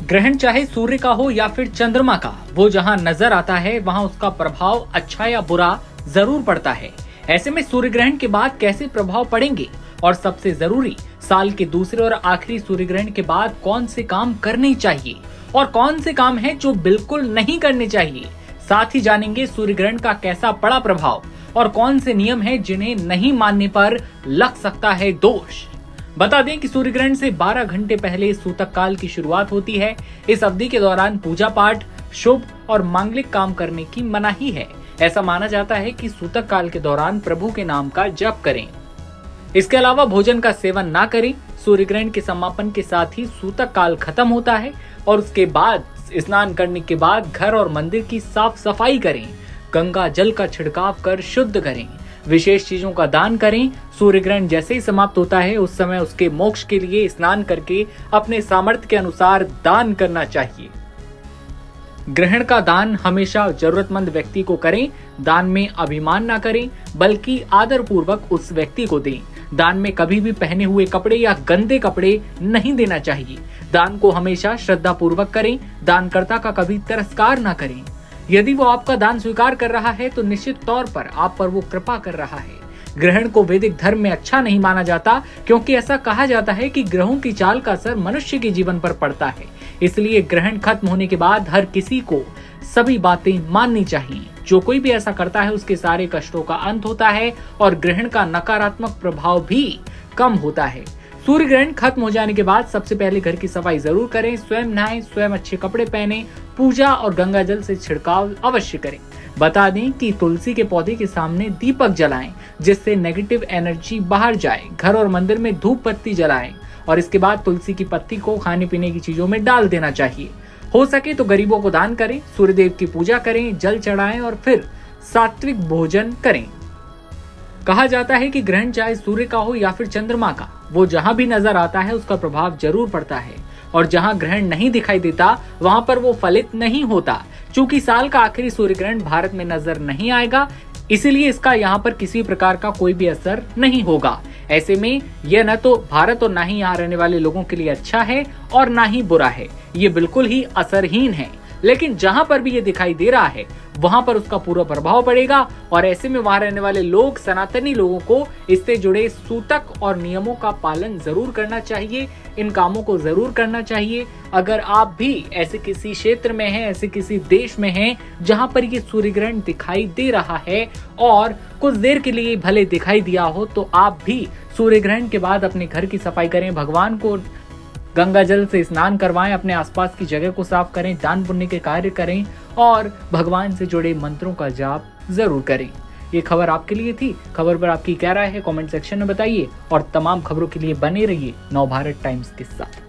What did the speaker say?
ग्रहण चाहे सूर्य का हो या फिर चंद्रमा का, वो जहां नजर आता है वहां उसका प्रभाव अच्छा या बुरा जरूर पड़ता है। ऐसे में सूर्य ग्रहण के बाद कैसे प्रभाव पड़ेंगे और सबसे जरूरी, साल के दूसरे और आखिरी सूर्य ग्रहण के बाद कौन से काम करने चाहिए और कौन से काम हैं जो बिल्कुल नहीं करने चाहिए। साथ ही जानेंगे सूर्य ग्रहण का कैसा पड़ा प्रभाव और कौन से नियम हैं जिन्हें नहीं मानने पर लग सकता है दोष। बता दें कि सूर्य ग्रहण से 12 घंटे पहले सूतक काल की शुरुआत होती है। इस अवधि के दौरान पूजा पाठ, शुभ और मांगलिक काम करने की मनाही है। ऐसा माना जाता है कि सूतक काल के दौरान प्रभु के नाम का जप करें। इसके अलावा भोजन का सेवन ना करें। सूर्य ग्रहण के समापन के साथ ही सूतक काल खत्म होता है और उसके बाद स्नान करने के बाद घर और मंदिर की साफ सफाई करें। गंगा जल का छिड़काव कर शुद्ध करें। विशेष चीजों का दान करें। सूर्य ग्रहण जैसे ही समाप्त होता है उस समय उसके मोक्ष के लिए स्नान करके अपने सामर्थ्य के अनुसार दान करना चाहिए। ग्रहण का दान हमेशा जरूरतमंद व्यक्ति को करें। दान में अभिमान ना करें बल्कि आदर पूर्वक उस व्यक्ति को दें। दान में कभी भी पहने हुए कपड़े या गंदे कपड़े नहीं देना चाहिए। दान को हमेशा श्रद्धा पूर्वक करें। दानकर्ता का कभी तिरस्कार ना करें। यदि वो आपका दान स्वीकार कर रहा है तो निश्चित तौर पर आप पर वो कृपा कर रहा है। ग्रहण को वैदिक धर्म में अच्छा नहीं माना जाता क्योंकि ऐसा कहा जाता है कि ग्रहों की चाल का असर मनुष्य के जीवन पर पड़ता है। इसलिए ग्रहण खत्म होने के बाद हर किसी को सभी बातें माननी चाहिए। जो कोई भी ऐसा करता है उसके सारे कष्टों का अंत होता है और ग्रहण का नकारात्मक प्रभाव भी कम होता है। सूर्य ग्रहण खत्म हो जाने के बाद सबसे पहले घर की सफाई जरूर करें। स्वयं नहाएं, स्वयं अच्छे कपड़े पहने, पूजा और गंगा जल से छिड़काव अवश्य करें। बता दें कि तुलसी के पौधे के सामने दीपक जलाएं जिससे नेगेटिव एनर्जी बाहर जाए। घर और मंदिर में धूप बत्ती जलाएं और इसके बाद तुलसी की पत्ती को खाने पीने की चीजों में डाल देना चाहिए। हो सके तो गरीबों को दान करें, सूर्यदेव की पूजा करें, जल चढ़ाएं और फिर सात्विक भोजन करें। कहा जाता है कि ग्रहण चाहे सूर्य का हो या फिर चंद्रमा का, वो जहां भी नजर आता है उसका प्रभाव जरूर पड़ता है और जहां ग्रहण नहीं दिखाई देता वहां पर वो फलित नहीं होता। चूंकि साल का आखिरी सूर्य ग्रहण भारत में नजर नहीं आएगा, इसीलिए इसका यहाँ पर किसी प्रकार का कोई भी असर नहीं होगा। ऐसे में यह न तो भारत और न ही यहाँ रहने वाले लोगों के लिए अच्छा है और न ही बुरा है। ये बिल्कुल ही असरहीन है। लेकिन जहां पर भी ये दिखाई दे रहा है वहां पर उसका पूरा प्रभाव पड़ेगा और ऐसे में वहां रहने वाले लोग, सनातनी लोगों को इससे जुड़े सूतक और नियमों का पालन जरूर करना चाहिए। इन कामों को जरूर करना चाहिए। अगर आप भी ऐसे किसी क्षेत्र में हैं, ऐसे किसी देश में हैं जहां पर ये सूर्य ग्रहण दिखाई दे रहा है और कुछ देर के लिए भले दिखाई दिया हो, तो आप भी सूर्य ग्रहण के बाद अपने घर की सफाई करें, भगवान को गंगा जल से स्नान करवाएं, अपने आसपास की जगह को साफ करें, दान पुण्य के कार्य करें और भगवान से जुड़े मंत्रों का जाप जरूर करें। ये खबर आपके लिए थी। खबर पर आपकी क्या राय है कमेंट सेक्शन में बताइए और तमाम खबरों के लिए बने रहिए नवभारत टाइम्स के साथ।